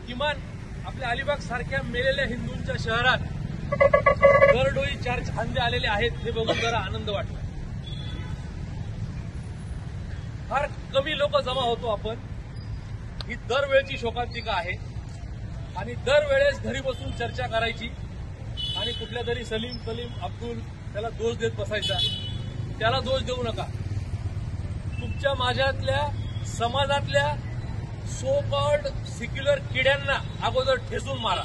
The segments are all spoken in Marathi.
किमान आपल्या अलिबाग सारख्या मेलेल्या हिंदूंच्या शहरात दरडोई 4 छांदे आलेले आहेत हे बघून जरा आनंद वाटला। फार कमी लोक जमा होतो आपण, ही दरवेळची शोकांतिका आहे आणि दरवेळेस घरी बसून चर्चा करायची आणि कुठल्या तरी सलीम अब्दुल त्याला दोष देत बसायचा। त्याला दोष देऊ नका। तुमच्या माझ्यातल्या समाजातल्या सो कॉल्ड सेक्युलर किड्यांना अगोदर ठेचून मारा।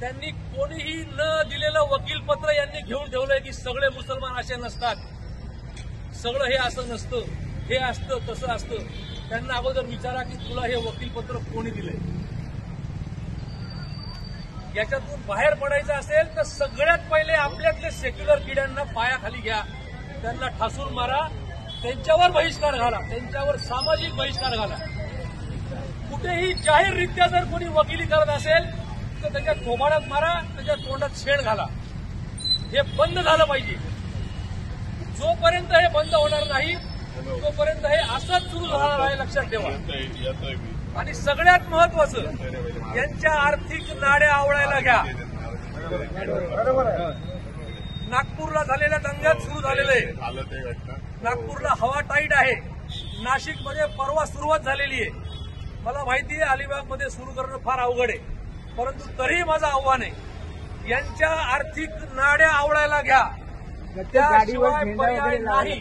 त्यांनी कोणीही न दिलेलं वकीलपत्र यांनी घेऊन ठेवलंय की सगळे मुसलमान असे नसतात, सगळं हे असं नसतं, हे असतं तसं असतं। त्यांना अगोदर विचारा की तुला हे वकीलपत्र कोणी दिलंय। याच्यातून बाहेर पडायचं असेल तर सगळ्यात पहिले आपल्यातले सेक्युलर किड्यांना पायाखाली घ्या, त्यांना ठासून मारा, त्यांच्यावर बहिष्कार घाला, त्यांच्यावर सामाजिक बहिष्कार घाला। कुठेही जाहीररित्या जर कोणी वकिली करत असेल तर त्याच्या थोबाडात मारा, त्याच्या तोंडात शेण घाला। हे बंद झालं पाहिजे। जोपर्यंत हे बंद होणार नाही तोपर्यंत हे असंच सुरू राहणार आहे, लक्षात ठेवा। आणि सगळ्यात महत्वाचं, यांच्या आर्थिक नाड्या आवळायला घ्या। नागपूरला झालेल्या दंग्यात सुरू झालेलं आहे, नागपूरला हवा टाईट आहे, नाशिकमध्ये परवा सुरुवात झालेली आहे। मला माहिती आहे अलिबागमध्ये सुरू करणं फार अवघड आहे, परंतु तरीही माझं आव्हान आहे, यांच्या आर्थिक नाड्या आवळायला घ्या। त्याशिवाय पर्याय नाही।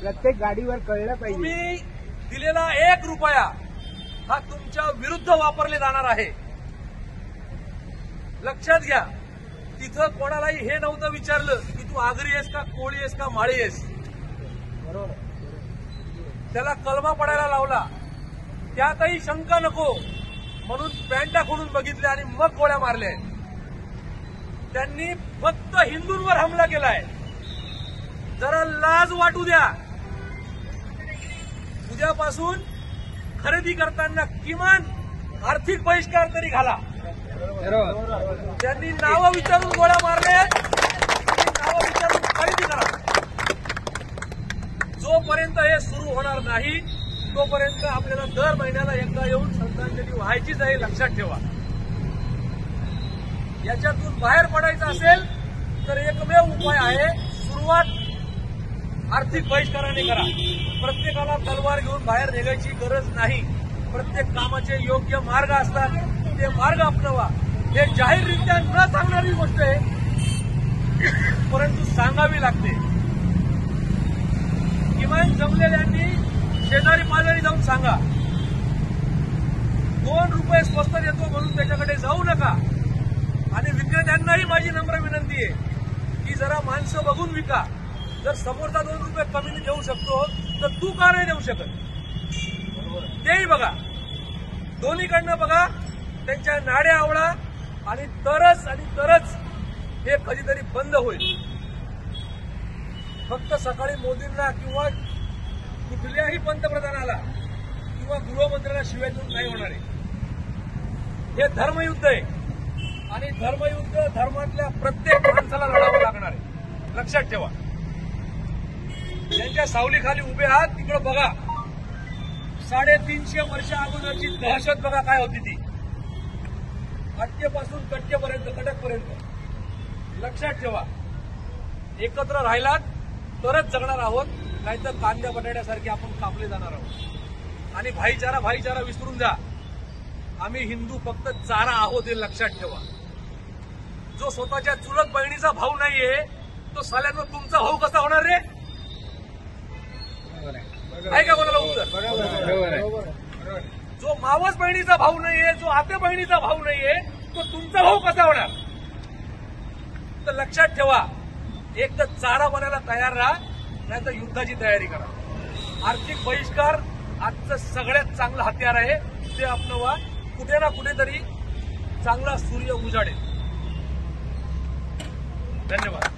प्रत्येक गाडीवर कळलं पाहिजे तुम्ही दिलेला 1 रुपया हा तुमच्या विरुद्ध वापरले जाणार आहे, लक्षात घ्या। तिथं कोणालाही हे नव्हतं विचारलं की तू आगरी आहेस का, कोळी आहेस का, माळी आहेस। त्याला कलमा पडायला लावला, त्यातही शंका नको म्हणून पॅन्टा खोडून बघितल्या आणि मग गोळ्या मारल्या। त्यांनी फक्त हिंदूंवर हमला केलाय। जरा लाज वाटू द्या। उद्यापासून खरेदी करताना किमान आर्थिक बहिष्कार तरी घाला। त्यांनी नावं विचारून गोळ्या मारल्यात, नावं विचारून खरेदी करा। जोपर्यंत हे सुरू होणार नाही तोपर्यंत आपल्याला दर महिन्याला एकदा येऊन श्रद्धांजली व्हायचीच आहे, लक्षात ठेवा। याच्यातून बाहेर पडायचं असेल तर एकमेव उपाय आहे, सुरुवात आर्थिक बहिष्काराने करा। प्रत्येकाला तलवार घेऊन बाहेर निघायची गरज नाही। प्रत्येक कामाचे योग्य मार्ग असतात, ते मार्ग अपनावा। हे जाहीररित्या न सांगणारी गोष्ट आहे, परंतु सांगावी लागते। किमान जमलेल्यांनी शेजारी पाजारी जाऊन सांगा। 2 रुपये स्वस्त देतो म्हणून त्याच्याकडे जाऊ नका। आणि विक्रेत्यांनाही माझी नम्र विनंती आहे की जरा माणसं बघून विका। जर समोरचा 2 रुपये कमी देऊ शकतो तर तू का नाही देऊ शकत, तेही बघा। दोन्हीकडनं बघा, त्यांच्या नाड्या आवळा आणि तरच हे कधीतरी बंद होईल। फक्त सकाळी मोदींना किंवा कुठल्याही पंतप्रधानाला किंवा गृहमंत्र्यांना शिवाय देऊन नाही होणार आहे। हे धर्मयुद्ध आहे आणि धर्मयुद्ध धर्मातल्या प्रत्येक माणसाला लढावं लागणार आहे, लक्षात ठेवा। ज्यांच्या सावलीखाली उभे आहात तिकडे बघा, 350 वर्षा अगोदरची दहशत बघा काय होती ती, अटकेपासून कटकेपर्यंत, कटकपर्यंत। लक्षात ठेवा, एकत्र राहिलात तरच जगणार आहोत, नाहीतर कांद्या बटाट्यासारखे आपण कापले जाणार आहोत। आणि भाईचारा विसरून जा। आम्ही हिंदू फक्त चारा आहोत हे लक्षात ठेवा। जो स्वतःच्या चुलत बहिणीचा भाऊ नाहीये तो साल्यांवर तुमचा भाऊ कसा होणार रे? आहे का कोणाला उत्तर? जो मावस बहिणीचा भाऊ नाहीये, जो आते बहिणीचा भाऊ नाहीये, तो तुमचा भाऊ कसा होणार? तर लक्षात ठेवा, एक तर चारा बनायला तयार राहा, नाहीतर युद्धाची तयारी करा। आर्थिक बहिष्कार आजचं सगळ्यात चांगलं हत्यार आहे, ते अपनवा। कुठे ना कुठेतरी चांगला सूर्य उजाडेल। धन्यवाद।